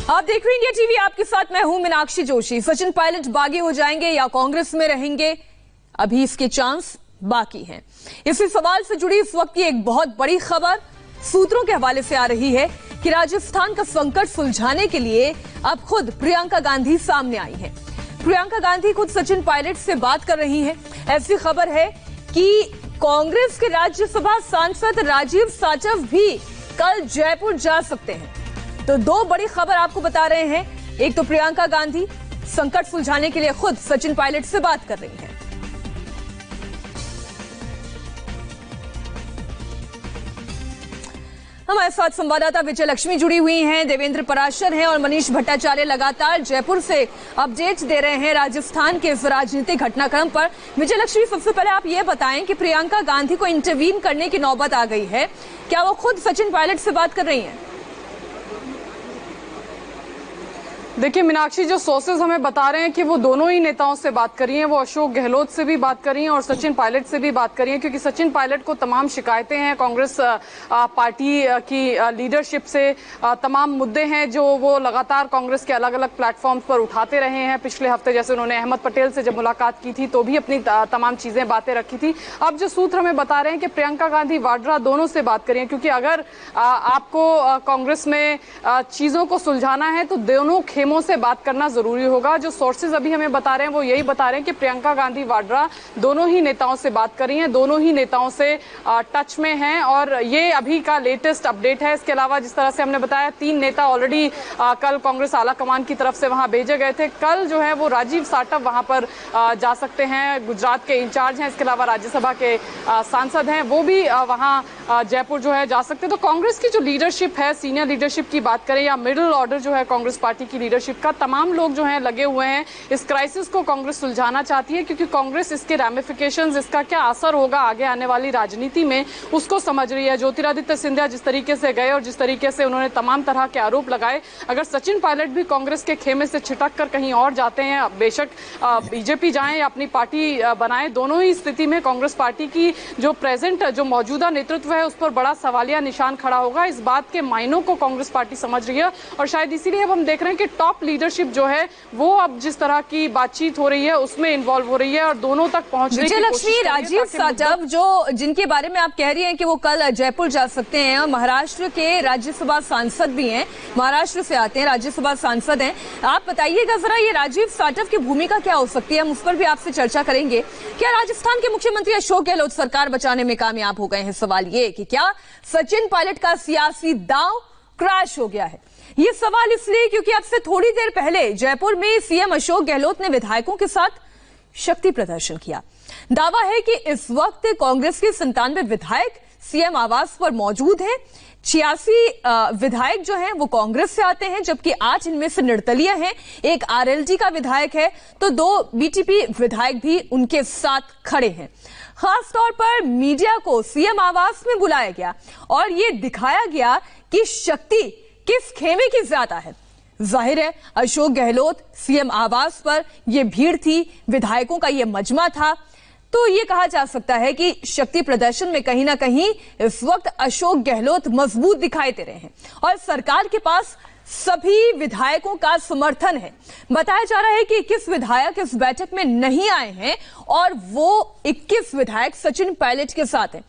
आप देख रहे हैं इंडिया टीवी, आपके साथ मैं हूं मीनाक्षी जोशी। सचिन पायलट बागी हो जाएंगे या कांग्रेस में रहेंगे, अभी इसके चांस बाकी हैं। इसी सवाल से जुड़ी इस वक्त की एक बहुत बड़ी खबर सूत्रों के हवाले से आ रही है कि राजस्थान का संकट सुलझाने के लिए अब खुद प्रियंका गांधी सामने आई हैं। प्रियंका गांधी खुद सचिन पायलट से बात कर रही हैं। ऐसी खबर है कि कांग्रेस के राज्यसभा सांसद राजीव साटव भी कल जयपुर जा सकते हैं। तो दो बड़ी खबर आपको बता रहे हैं। एक तो प्रियंका गांधी संकट सुलझाने के लिए खुद सचिन पायलट से बात कर रही हैं। हमारे साथ संवाददाता विजय लक्ष्मी जुड़ी हुई हैं, देवेंद्र पराशर हैं और मनीष भट्टाचार्य लगातार जयपुर से अपडेट्स दे रहे हैं राजस्थान के इस राजनीतिक घटनाक्रम पर। विजय लक्ष्मी, सबसे पहले आप ये बताएं कि प्रियंका गांधी को इंटरवीन करने की नौबत आ गई है, क्या वो खुद सचिन पायलट से बात कर रही हैं? देखिए मीनाक्षी, जो सोर्सेज हमें बता रहे हैं कि वो दोनों ही नेताओं से बात करी हैं, वो अशोक गहलोत से भी बात करी हैं और सचिन पायलट से भी बात करी हैं, क्योंकि सचिन पायलट को तमाम शिकायतें हैं कांग्रेस पार्टी की लीडरशिप से। तमाम मुद्दे हैं जो वो लगातार कांग्रेस के अलग अलग प्लेटफॉर्म्स पर उठाते रहे हैं। पिछले हफ्ते जैसे उन्होंने अहमद पटेल से जब मुलाकात की थी तो भी अपनी तमाम चीजें बातें रखी थी। अब जो सूत्र हमें बता रहे हैं कि प्रियंका गांधी वाड्रा दोनों से बात करी हैं, क्योंकि अगर आपको कांग्रेस में चीजों को सुलझाना है तो दोनों खेमों से बात करना जरूरी होगा। जो सोर्सेज अभी हमें बता रहे हैं वो यही बता रहे हैं कि प्रियंका गांधी वाड्रा दोनों ही नेताओं से बात कर रही हैं, दोनों ही नेताओं से टच में हैं और ये अभी का लेटेस्ट अपडेट है। इसके अलावा जिस तरह से हमने बताया 3 नेता ऑलरेडी कल कांग्रेस आला कमान की तरफ से वहां भेजे गए थे। कल जो है वो राजीव साटव वहां पर जा सकते हैं, गुजरात के इंचार्ज हैं। इसके अलावा राज्यसभा के सांसद हैं, वो भी वहां जयपुर जो है जा सकते हैं। तो कांग्रेस की जो लीडरशिप है, सीनियर लीडरशिप की बात करें या मिडिल ऑर्डर जो है कांग्रेस पार्टी की लीडरशिप का, तमाम लोग जो हैं लगे हुए हैं। इस क्राइसिस को कांग्रेस सुलझाना चाहती है, क्योंकि कांग्रेस इसके रैमिफिकेशंस, इसका क्या असर होगा आगे आने वाली राजनीति में, उसको समझ रही है। ज्योतिरादित्य सिंधिया जिस तरीके से गए और जिस तरीके से उन्होंने तमाम तरह के आरोप लगाए, अगर सचिन पायलट भी कांग्रेस के खेमे से छिटक कर कहीं और जाते हैं, बेशक बीजेपी जाएं या अपनी पार्टी बनाएं, दोनों ही स्थिति में कांग्रेस पार्टी की जो प्रेजेंट जो मौजूदा नेतृत्व है उस पर बड़ा सवालिया निशान खड़ा होगा। इस बात के मायनों को कांग्रेस पार्टी समझ रही है और शायद इसीलिए अब हम देख रहे हैं कि टॉप लीडरशिप जो है वो अब जिस तरह की बातचीत हो रही है उसमें इन्वॉल्व हो रही है और दोनों तक पहुंचने की कोशिश कर रही है। विजय लक्ष्मी, राजीव साटव जो जिनके बारे में आप कह रही हैं कि वो कल जयपुर जा सकते हैं और महाराष्ट्र के राज्यसभा सांसद भी हैं, महाराष्ट्र से आते हैं, राज्यसभा सांसद हैं, आप बताइएगा जरा ये राजीव साटव की भूमिका क्या हो सकती है? हम उस पर भी आपसे चर्चा करेंगे। क्या राजस्थान के मुख्यमंत्री अशोक गहलोत सरकार बचाने में कामयाब हो गए हैं? सवाल ये कि क्या सचिन पायलट का सियासी दांव क्रैश हो गया है? ये सवाल इसलिए क्योंकि अब से थोड़ी देर पहले जयपुर में सीएम अशोक गहलोत ने विधायकों के साथ शक्ति प्रदर्शन किया। दावा है कि इस वक्त कांग्रेस के 97 विधायक सीएम आवास पर मौजूद हैं। 86 विधायक जो हैं वो कांग्रेस से आते हैं, जबकि 8 इनमें से निर्दलीय हैं। एक आरएलडी का विधायक है तो 2 बीटीपी विधायक भी उनके साथ खड़े हैं। खास तौर पर मीडिया को सीएम आवास में बुलाया गया और ये दिखाया गया कि शक्ति किस खेमे की ज्यादा है। जाहिर है अशोक गहलोत सीएम आवास पर यह भीड़ थी, विधायकों का यह मजमा था, तो ये कहा जा सकता है कि शक्ति प्रदर्शन में कहीं ना कहीं इस वक्त अशोक गहलोत मजबूत दिखाई दे रहे हैं और सरकार के पास सभी विधायकों का समर्थन है। बताया जा रहा है कि 21 विधायक इस बैठक में नहीं आए हैं और वो 21 विधायक सचिन पायलट के साथ हैं।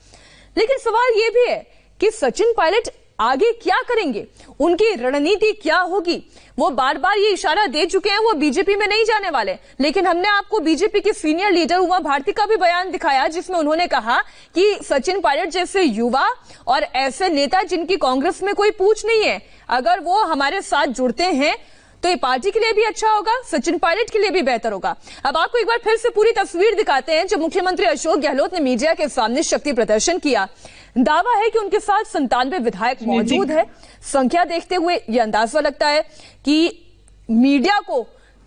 लेकिन सवाल ये भी है कि सचिन पायलट आगे क्या करेंगे, उनकी रणनीति क्या होगी? वो बार बार ये इशारा दे चुके हैं वो बीजेपी में नहीं जाने वाले, लेकिन हमने आपको बीजेपी के सीनियर लीडर उमा भारती का भी बयान दिखाया जिसमें उन्होंने कहा कि सचिन पायलट जैसे युवा और ऐसे नेता जिनकी कांग्रेस में कोई पूछ नहीं है, अगर वो हमारे साथ जुड़ते हैं तो ये पार्टी के लिए भी अच्छा होगा, सचिन पायलट के लिए भी बेहतर होगा। अब आपको एक बार फिर से पूरी तस्वीर दिखाते हैं। जब मुख्यमंत्री अशोक गहलोत ने मीडिया के सामने शक्ति प्रदर्शन किया, दावा है कि उनके साथ 97 विधायक मौजूद है। संख्या देखते हुए यह अंदाजा लगता है कि मीडिया को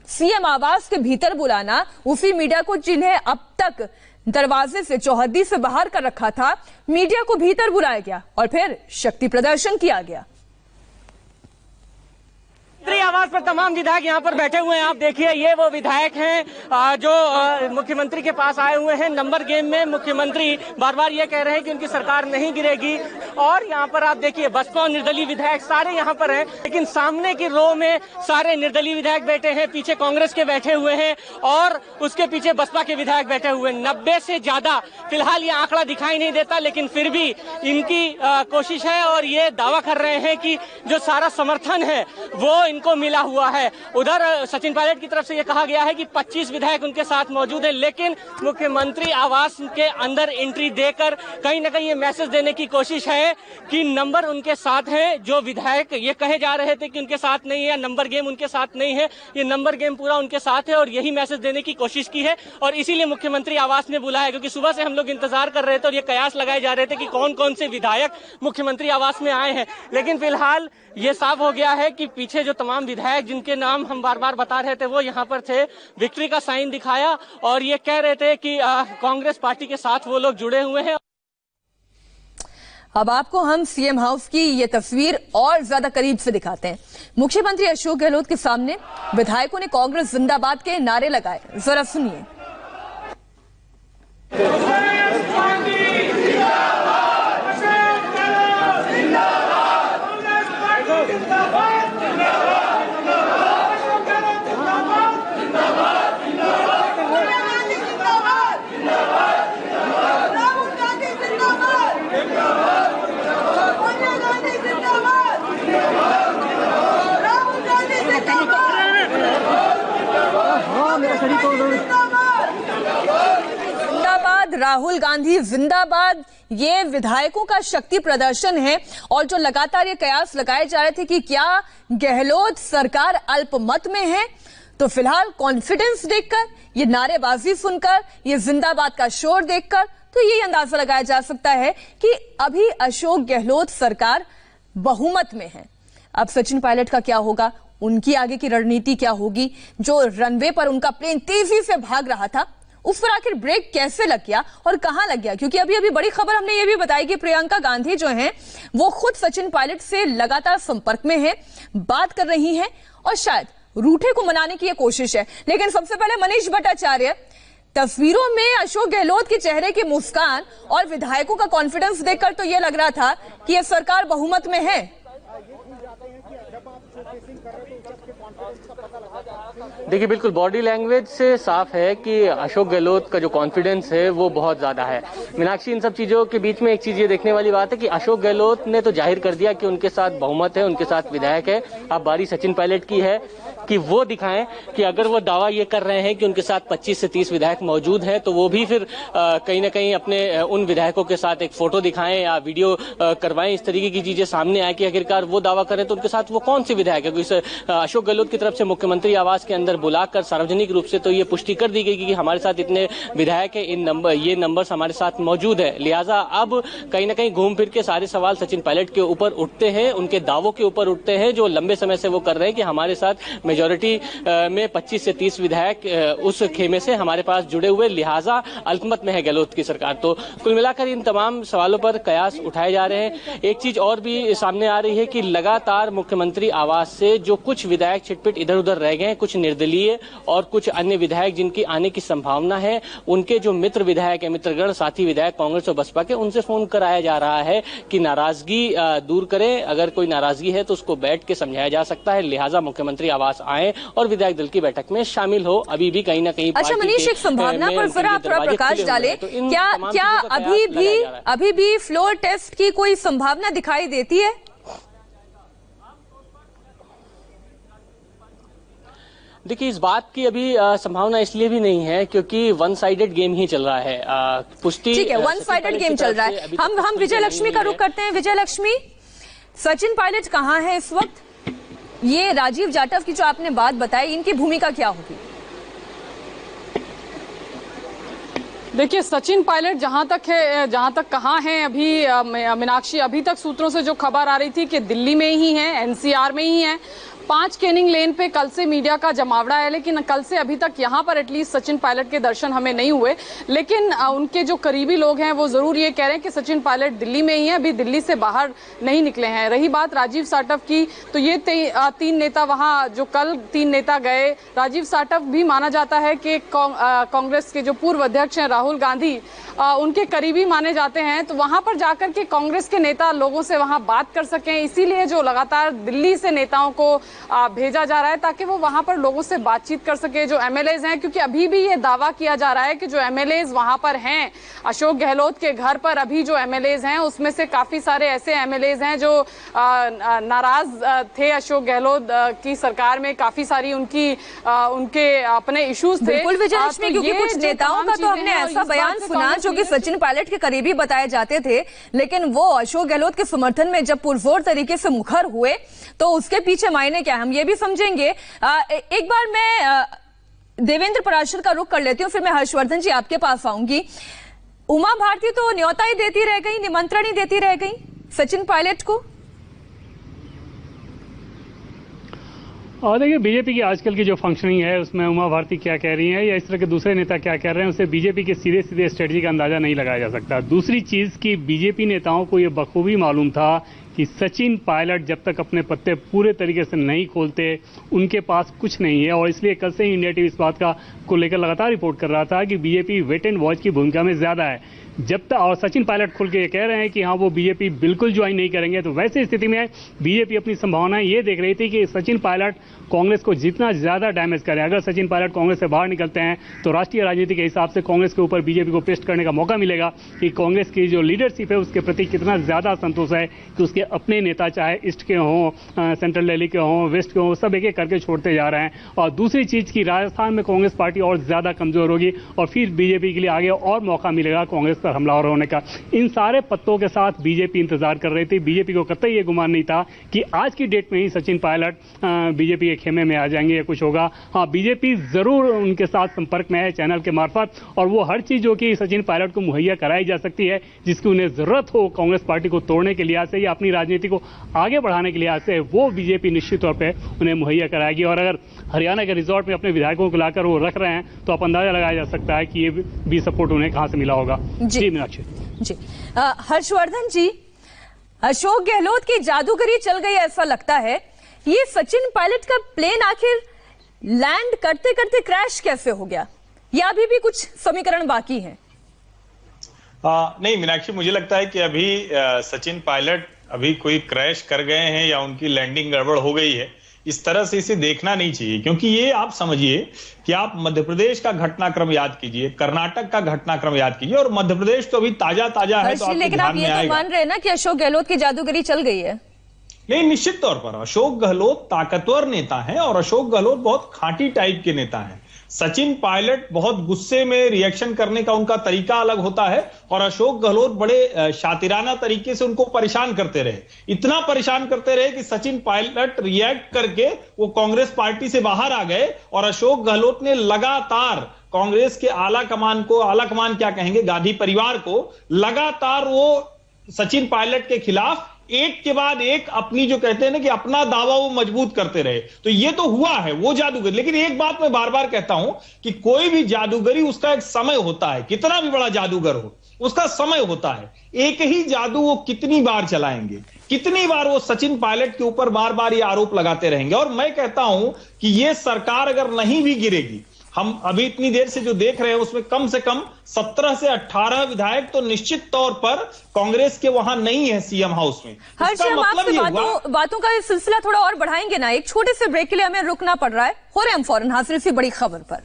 सीएम आवास के भीतर बुलाना, उसी मीडिया को जिन्हें अब तक दरवाजे से, चौहद्दी से बाहर कर रखा था, मीडिया को भीतर बुलाया गया और फिर शक्ति प्रदर्शन किया गया। आवास पर तमाम विधायक यहाँ पर बैठे हुए हैं। आप देखिए, ये वो विधायक हैं जो मुख्यमंत्री के पास आए हुए हैं। नंबर गेम में मुख्यमंत्री बार बार ये कह रहे हैं कि उनकी सरकार नहीं गिरेगी। और यहाँ पर आप देखिए, बसपा और निर्दलीय विधायक सारे यहाँ पर हैं, लेकिन सामने की रो में सारे निर्दलीय विधायक बैठे हैं, पीछे कांग्रेस के बैठे हुए हैं और उसके पीछे बसपा के विधायक बैठे हुए हैं। 90 से ज्यादा फिलहाल ये आंकड़ा दिखाई नहीं देता, लेकिन फिर भी इनकी कोशिश है और ये दावा कर रहे हैं कि जो सारा समर्थन है वो इनको मिला हुआ है। उधर सचिन पायलट की तरफ से ये कहा गया है कि 25 विधायक उनके साथ मौजूद हैं, लेकिन मुख्यमंत्री आवास के अंदर एंट्री देकर कहीं ना कहीं ये मैसेज देने की कोशिश है कि नंबर उनके साथ है। जो विधायक ये कहे जा रहे थे कि उनके साथ नहीं है, नंबर गेम उनके साथ नहीं है, ये नंबर गेम पूरा उनके साथ है और यही मैसेज देने की कोशिश की है। और इसीलिए मुख्यमंत्री आवास ने बुलाया, क्योंकि सुबह से हम लोग इंतजार कर रहे थे और ये कयास लगाए जा रहे थे कि कौन कौन से विधायक मुख्यमंत्री आवास में आए हैं। लेकिन फिलहाल ये साफ हो गया है कि पीछे जो तमाम विधायक जिनके नाम हम बार बार बता रहे थे वो यहाँ पर थे, विक्ट्री का साइन दिखाया और ये कह रहे थे कि कांग्रेस पार्टी के साथ वो लोग जुड़े हुए हैं। अब आपको हम सीएम हाउस की ये तस्वीर और ज्यादा करीब से दिखाते हैं। मुख्यमंत्री अशोक गहलोत के सामने विधायकों ने कांग्रेस जिंदाबाद के नारे लगाए, जरा सुनिए। जिंदाबाद, राहुल गांधी जिंदाबाद, ये विधायकों का शक्ति प्रदर्शन है। और जो लगातार ये कयास लगाए जा रहे थे कि क्या गहलोत सरकार अल्पमत में है, तो फिलहाल कॉन्फिडेंस देखकर, ये नारेबाजी सुनकर, ये जिंदाबाद का शोर देखकर तो यही अंदाजा लगाया जा सकता है कि अभी अशोक गहलोत सरकार बहुमत में है। अब सचिन पायलट का क्या होगा, उनकी आगे की रणनीति क्या होगी? जो रनवे पर उनका प्लेन तेजी से भाग रहा था उस पर आखिर ब्रेक कैसे लग गया और कहां लग गया? क्योंकि अभी अभी बड़ी खबर हमने ये भी बताई कि प्रियंका गांधी जो हैं वो खुद सचिन पायलट से लगातार संपर्क में है, बात कर रही हैं और शायद रूठे को मनाने की ये कोशिश है। लेकिन सबसे पहले मनीष भट्टाचार्य, तस्वीरों में अशोक गहलोत के चेहरे की मुस्कान और विधायकों का कॉन्फिडेंस देखकर तो यह लग रहा था कि यह सरकार बहुमत में है। देखिए, बिल्कुल बॉडी लैंग्वेज से साफ है कि अशोक गहलोत का जो कॉन्फिडेंस है वो बहुत ज्यादा है। मीनाक्षी, इन सब चीजों के बीच में एक चीज ये देखने वाली बात है कि अशोक गहलोत ने तो जाहिर कर दिया कि उनके साथ बहुमत है, उनके साथ विधायक है। अब बारी सचिन पायलट की है कि वो दिखाएं कि अगर वो दावा ये कर रहे हैं कि उनके साथ 25 से 30 विधायक मौजूद हैं, तो वो भी फिर कहीं ना कहीं अपने उन विधायकों के साथ एक फोटो दिखाएं या वीडियो करवाएं, इस तरीके की चीजें सामने आए कि आखिरकार वो दावा करें तो उनके साथ वो कौन से विधायक है। क्योंकि अशोक गहलोत की तरफ से मुख्यमंत्री आवास के अंदर बुलाकर सार्वजनिक रूप से तो ये पुष्टि कर दी गई कि हमारे साथ इतने विधायक है, ये नंबर्स हमारे साथ मौजूद है। लिहाजा अब कहीं ना कहीं घूम फिर के सारे सवाल सचिन पायलट के ऊपर उठते हैं, उनके दावों के ऊपर उठते हैं जो लंबे समय से वो कर रहे हैं कि हमारे साथ मेजोरिटी में 25 से 30 विधायक उस खेमे से हमारे पास जुड़े हुए, लिहाजा अल्पमत में है गहलोत की सरकार। तो कुल मिलाकर इन तमाम सवालों पर कयास उठाए जा रहे हैं। एक चीज और भी सामने आ रही है कि लगातार मुख्यमंत्री आवास से जो कुछ विधायक छिटपिट इधर उधर रह गए हैं, कुछ निर्दलीय और कुछ अन्य विधायक जिनकी आने की संभावना है, उनके जो मित्र विधायक है, मित्रगण साथी विधायक कांग्रेस और बसपा के, उनसे फोन कराया जा रहा है कि नाराजगी दूर करें, अगर कोई नाराजगी है तो उसको बैठ के समझाया जा सकता है। लिहाजा मुख्यमंत्री आवास आए और विधायक दल की बैठक में शामिल हो। अभी भी कहीं ना कहीं अच्छा मनीष, एक संभावना पर जरा आप थोड़ा प्रकाश डालें, क्या अभी भी फ्लोर टेस्ट की कोई संभावना दिखाई देती है? देखिए, इस बात की अभी संभावना इसलिए भी नहीं है क्योंकि वन साइडेड गेम ही चल रहा है। पुष्टि ठीक है, वन साइडेड गेम चल रहा है। हम विजय लक्ष्मी का रुख करते हैं। विजय लक्ष्मी, सचिन पायलट कहाँ है इस वक्त? ये राजीव जाटव की जो आपने बात बताई, इनकी भूमिका क्या होगी? देखिए, सचिन पायलट जहां तक कहाँ हैं अभी मीनाक्षी, अभी तक सूत्रों से जो खबर आ रही थी कि दिल्ली में ही हैं, एनसीआर में ही हैं, 5 कैनिंग लेन पे कल से मीडिया का जमावड़ा है, लेकिन कल से अभी तक यहाँ पर एटलीस्ट सचिन पायलट के दर्शन हमें नहीं हुए। लेकिन उनके जो करीबी लोग हैं वो जरूर ये कह रहे हैं कि सचिन पायलट दिल्ली में ही है, अभी दिल्ली से बाहर नहीं निकले हैं। रही बात राजीव साटव की, तो ये 3 नेता वहाँ जो कल 3 नेता गए, राजीव साटव भी माना जाता है कि कांग्रेस के जो पूर्व अध्यक्ष हैं राहुल गांधी उनके करीबी माने जाते हैं, तो वहां पर जाकर के कांग्रेस के नेता लोगों से वहां बात कर सकें, इसीलिए जो लगातार दिल्ली से नेताओं को भेजा जा रहा है ताकि वो वहां पर लोगों से बातचीत कर सके, जो एमएलएज हैं। क्योंकि अभी भी ये दावा किया जा रहा है कि जो एमएलएज वहां पर हैं अशोक गहलोत के घर पर, अभी जो एमएलएज हैं उसमें से काफी सारे ऐसे एमएलएज हैं जो नाराज थे अशोक गहलोत की सरकार में, काफी सारी उनके अपने इश्यूज थे। बिल्कुल विजयलक्ष्मी, क्योंकि कुछ नेताओं का तो हमने ऐसा बयान सुना जो कि सचिन पायलट के करीबी बताए जाते थे, लेकिन वो अशोक गहलोत के समर्थन में जब पुरजोर तरीके से मुखर हुए तो उसके पीछे मायने क्या है हम ये भी समझेंगे। एक बार मैं देवेंद्र पराशर का रुख कर लेती हूँ, फिर मैं हर्षवर्धन जी आपके पास आऊंगी। उमा भारती तो न्योता ही देती रह गई, निमंत्रण ही देती रह गई सचिन पायलट को। और देखिए बीजेपी की आजकल की जो फंक्शनिंग है उसमें उमा भारती क्या कह रही हैं या इस तरह के दूसरे नेता क्या कह रहे हैं, उससे बीजेपी के सीधे सीधे स्ट्रेटजी का अंदाजा नहीं लगाया जा सकता। दूसरी चीज की बीजेपी नेताओं को ये बखूबी मालूम था कि सचिन पायलट जब तक अपने पत्ते पूरे तरीके से नहीं खोलते उनके पास कुछ नहीं है, और इसलिए कल से ही इंडिया टीवी इस बात को लेकर लगातार रिपोर्ट कर रहा था कि बीजेपी वेट एंड वॉच की भूमिका में ज्यादा है। जब तक और सचिन पायलट खुल के ये कह रहे हैं कि हाँ वो बीजेपी बिल्कुल ज्वाइन नहीं करेंगे, तो वैसे स्थिति में बीजेपी अपनी संभावनाएं ये देख रही थी कि सचिन पायलट कांग्रेस को जितना ज्यादा डैमेज करें, अगर सचिन पायलट कांग्रेस से बाहर निकलते हैं तो राष्ट्रीय राजनीति के हिसाब से कांग्रेस के ऊपर बीजेपी को पेस्ट करने का मौका मिलेगा कि कांग्रेस की जो लीडरशिप है उसके प्रति कितना ज्यादा संतोष है कि उसके अपने नेता चाहे ईस्ट के हों, सेंट्रल दिल्ली के हों, वेस्ट के हों, सब एक एक करके छोड़ते जा रहे हैं। और दूसरी चीज की राजस्थान में कांग्रेस पार्टी और ज्यादा कमजोर होगी और फिर बीजेपी के लिए आगे और मौका मिलेगा कांग्रेस पर हमलावर होने का। इन सारे पत्तों के साथ बीजेपी इंतजार कर रही थी। बीजेपी को कतई ये गुमान नहीं था कि आज की डेट में ही सचिन पायलट बीजेपी के खेमे में आ जाएंगे या कुछ होगा। हाँ, बीजेपी जरूर उनके साथ संपर्क में है चैनल के मार्फत, और वो हर चीज जो कि सचिन पायलट को मुहैया कराई जा सकती है जिसकी उन्हें जरूरत हो कांग्रेस पार्टी को तोड़ने के लिहाज से या अपनी राजनीति को आगे बढ़ाने के लिहाज से, वो बीजेपी निश्चित तौर पर उन्हें मुहैया कराएगी। और अगर हरियाणा के रिजॉर्ट में अपने विधायकों को लाकर वो रख रहे हैं तो आप अंदाजा लगाया जा सकता है कि ये भी सपोर्ट उन्हें कहां से मिला होगा। जी मीनाक्षी जी। हर्षवर्धन जी, अशोक गहलोत की जादूगरी चल गई ऐसा लगता है। ये सचिन पायलट का प्लेन आखिर लैंड करते करते क्रैश कैसे हो गया, या अभी भी कुछ समीकरण बाकी हैं? नहीं मीनाक्षी, मुझे लगता है कि अभी सचिन पायलट अभी कोई क्रैश कर गए हैं या उनकी लैंडिंग गड़बड़ हो गई है, इस तरह से इसे देखना नहीं चाहिए। क्योंकि ये आप समझिए कि आप मध्य प्रदेश का घटनाक्रम याद कीजिए, कर्नाटक का घटनाक्रम याद कीजिए, और मध्य प्रदेश तो अभी ताजा है। तो लेकिन आप ये तो मान रहे हैं ना कि अशोक गहलोत की जादूगरी चल गई है? नहीं, निश्चित तौर पर अशोक गहलोत ताकतवर नेता है और अशोक गहलोत बहुत खांटी टाइप के नेता है। सचिन पायलट बहुत गुस्से में रिएक्शन करने का उनका तरीका अलग होता है, और अशोक गहलोत बड़े शातिराना तरीके से उनको परेशान करते रहे। इतना परेशान करते रहे कि सचिन पायलट रिएक्ट करके वो कांग्रेस पार्टी से बाहर आ गए, और अशोक गहलोत ने लगातार कांग्रेस के आला कमान क्या कहेंगे, गांधी परिवार को लगातार वो सचिन पायलट के खिलाफ एक के बाद एक अपनी जो कहते हैं ना कि अपना दावा वो मजबूत करते रहे। तो ये तो हुआ है वो जादूगरी। लेकिन एक बात मैं बार बार कहता हूं कि कोई भी जादूगरी उसका एक समय होता है, कितना भी बड़ा जादूगर हो उसका समय होता है। एक ही जादू वो कितनी बार चलाएंगे, कितनी बार वो सचिन पायलट के ऊपर बार बार ये आरोप लगाते रहेंगे। और मैं कहता हूं कि ये सरकार अगर नहीं भी गिरेगी, हम अभी इतनी देर से जो देख रहे हैं उसमें कम से कम 17 से 18 विधायक तो निश्चित तौर पर कांग्रेस के वहां नहीं है सीएम हाउस में। मतलब बातों का ये सिलसिला थोड़ा और बढ़ाएंगे ना, एक छोटे से ब्रेक के लिए हमें रुकना पड़ रहा है। हो रहे हम फौरन हाजिर इसी बड़ी खबर पर।